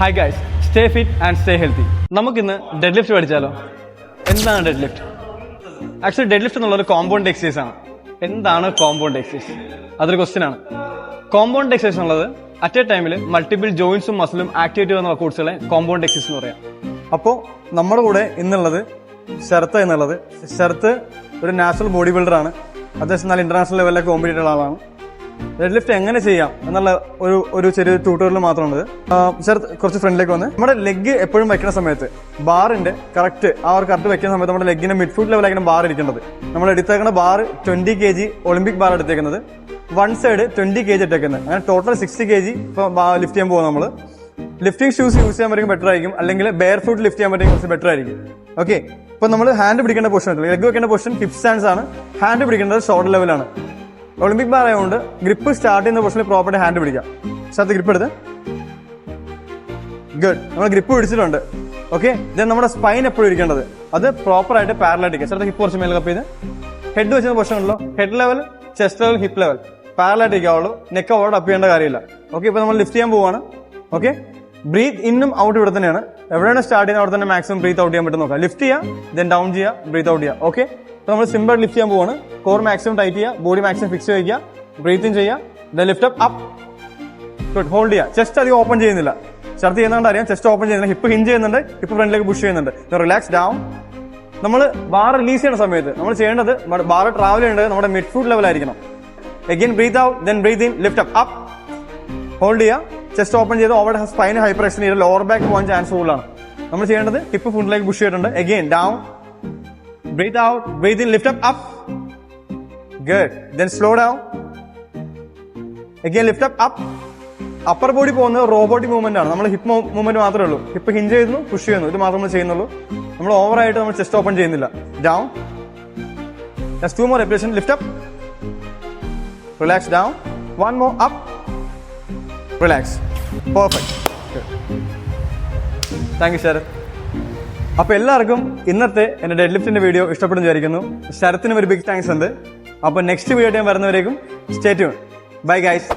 Hi guys, stay fit and stay healthy. നമുക്കിന്ന് dead lift പഠിച്ചാലോ? എന്താണ് dead lift? Actually dead lift എന്നുള്ളൊരു compound exercise ആണ്. എന്താണ് compound exercise? അതൊരു ക്വസ്റ്റ്യൻ ആണ്. കോമ്പൗണ്ട് എക്സസൈസ് എന്നുള്ളത് അറ്റ് എ ടൈമിൽ മൾട്ടിപ്പിൾ ജോയിന്റ്സും മസിലും ആക്ടിവേറ്റ് ചെയ്യുന്ന വർക്കൗട്ട്സുകളെ കോമ്പൗണ്ട് എക്സസൈസ് എന്ന് പറയാം. അപ്പോൾ നമ്മുടെ കൂടെ ഇന്നുള്ളത് ശരത്ത് എന്നുള്ളത്. ശരത്ത് ഒരു നാഷണൽ ബോഡി ബിൽഡറാണ്. അത്യാവശ്യം നല്ല ഇന്റർനാഷണൽ ലെവലിലൊക്കെ കോമ്പീറ്റ് ഉള്ള ആളാണ്. ഡെഡ് ലിഫ്റ്റ് എങ്ങനെ ചെയ്യാം എന്നുള്ള ഒരു ചെറിയ ട്യൂട്ടോറിയൽ മാത്രമുണ്ട്. ശരത്ത് കുറച്ച് ഫ്രണ്ടിലേക്ക് വന്ന് നമ്മുടെ ലെഗ് എപ്പോഴും വെക്കുന്ന സമയത്ത് ബാറിന്റെ കറക്റ്റ് വെക്കുന്ന സമയത്ത് നമ്മുടെ ലെഗിന്റെ മിഡ്ഫുട്ട് ലെവലായിരിക്കണം ബാർ ഇരിക്കേണ്ടത്. നമ്മൾ എടുത്തേക്കുന്ന ബാർ 20 kg ഒളിമ്പിക് ബാർ എടുത്തേക്കുന്നത്. വൺ സൈഡ് 20 kg ഇട്ടേക്കുന്നത്. അങ്ങനെ ടോട്ടൽ 60 kg ഇപ്പോൾ ലിഫ്റ്റ് ചെയ്യാൻ പോകും. നമ്മൾ ലിഫ്റ്റിംഗ് ഷൂസ് യൂസ് ചെയ്യാൻ പറ്റും ബെറ്റർ ആയിരിക്കും, അല്ലെങ്കിൽ ബെയർ ഫുട്ട് ലിഫ്റ്റ് ചെയ്യാൻ പറ്റും കുറച്ച് ബെറ്റർ ആയിരിക്കും. ഓക്കെ, ഇപ്പൊ നമ്മൾ ഹാൻഡ് പിടിക്കേണ്ട പൊസിഷൻ, ലെഗ് വെക്കേണ്ട പൊസിഷൻ ഹിപ്പ് സ്റ്റാൻഡ്സ് ആണ്. ഹാൻഡ് പിടിക്കേണ്ടത് ഷോൾഡർ ലെവലാണ്. ഒളിമ്പിക് ബാർ ആയതുകൊണ്ട് ഗ്രിപ്പ് സ്റ്റാർട്ട് ചെയ്യുന്ന പൊസിഷനിൽ പ്രോപ്പർട്ടി ഹാൻഡ് പിടിക്കാം. സ്ഥലത്ത് ഗ്രിപ്പ് എടുത്ത് ഗുഡ്, നമ്മൾ ഗ്രിപ്പ് പിടിച്ചിട്ടുണ്ട്. ഓക്കെ, ദെൻ നമ്മുടെ സ്പൈൻ എപ്പോഴും ഇരിക്കേണ്ടത് അത് പ്രോപ്പർ ആയിട്ട് പാരലായിട്ട് സ്ഥലത്ത് ഹിപ്പ് കുറച്ച് മേൽ കപ്പ് ചെയ്ത് ഹെഡ് വെച്ചിരുന്ന പൊസിഷൻ ഉണ്ടല്ലോ, head level, chest level, hip level പാരലായിട്ട് ഇരിക്കാവുള്ളൂ. നെക്ക് ഓവർ അപ്പ് ചെയ്യേണ്ട കാര്യമില്ല. ഓക്കെ, ഇപ്പൊ നമ്മൾ ലിഫ്റ്റ് ചെയ്യാൻ പോവാണ്. ഓക്കെ, ബ്രീത്ത് ഇന്നും ഔട്ട് ഇവിടെ തന്നെയാണ്. എവിടെയാണ് സ്റ്റാർട്ട് ചെയ്യുന്നത് അവിടെ തന്നെ മാക്സിമം ബ്രീത്ത് ഔട്ട് ചെയ്യാൻ പറ്റും നോക്കാം. ലിഫ്റ്റ് ചെയ്യുക, ദെൻ ഡൗൺ ചെയ്യുക, ബ്രീത്ത് ഔട്ട് ചെയ്യുക. ഓക്കെ, അപ്പോൾ നമ്മൾ സിമ്പിൾ ലിഫ്റ്റ് ചെയ്യാൻ പോവാണ്. കോർ മാക്സിമം ടൈറ്റ് ചെയ്യുക, ബോഡി മാക്സിമം ഫിക്സ് ചെയ്യുക, ബ്രീത്ത് ഇൻ ചെയ്യുക, then lift up. Good, hold ചെയ്യുക. ചെസ്റ്റ് അധികം ഓപ്പൺ ചെയ്യുന്നില്ല. ഛർദി ചെയ്യുന്നതുകൊണ്ട് അറിയാം, ചെസ്റ്റ് ഓപ്പൺ ചെയ്യുന്നില്ല. ഹിപ്പ് ഹിഞ്ച് ചെയ്യുന്നുണ്ട്, ഹിപ്പ് ഫ്രണ്ടിലേക്ക് പുഷ് ചെയ്യുന്നുണ്ട്. Relax down. നമ്മൾ ബാർ റിലീസ് ചെയ്യുന്ന സമയത്ത് നമ്മൾ ചെയ്യേണ്ടത് ബാർ ട്രാവൽ ചെയ്യേണ്ടത് നമ്മുടെ മിഡ് ഫുട്ട് ലെവലായിരിക്കണം. Again breathe out, then breathe in, lift up. Hold ചെയ്യുക, ചെസ്റ്റ് ഓപ്പൺ ചെയ്ത് ഓവർ സ്പൈൻ ഹൈപ്പർ എക്സ്റ്റൻഡ് ചെയ്ത് ലോവർ ബാക്ക് പോകാൻ ചാൻസ് കൂടുതലാണ്. നമ്മൾ ചെയ്യേണ്ടത് ഹിപ്പ് ഫ്രണ്ടിലേക്ക് പുഷ് ചെയ്തിട്ടുണ്ട്. Again down, breathe out, breathe in, lift up. Good, then slow down. Again lift up. Upper body പോകുന്നത് റോബോട്ടിക് മൂവ്മെന്റ് ആണ്. നമ്മൾ ഹിപ്പ് മൂവ്മെന്റ് മാത്രമേ ഉള്ളൂ. ഹിപ്പ് ഹിഞ്ച് ചെയ്യുന്നു, പുഷ് ചെയ്യുന്നു, ഇത് മാത്രമേ നമ്മൾ ചെയ്യുന്നുള്ളൂ. നമ്മൾ ഓവറായിട്ട് നമ്മൾ ചെസ്റ്റ് ഓപ്പൺ ചെയ്യുന്നില്ല. Down, just 2 more repetition. Lift up, relax down, 1 more up, relax. Perfect. Thank you, Sharath. അപ്പൊ എല്ലാവർക്കും ഇന്നത്തെ എന്റെ ഡെഡ് ലിഫ്റ്റിന്റെ വീഡിയോ ഇഷ്ടപ്പെടുന്നു വിചാരിക്കുന്നു. ശരത്തിനും ഒരു ബിഗ് താങ്ക്സ് ഉണ്ട്. അപ്പൊ നെക്സ്റ്റ് വീഡിയോ ഞാൻ വരുന്നവരേക്കും സ്റ്റേ ട്യൂൺ. Bye guys.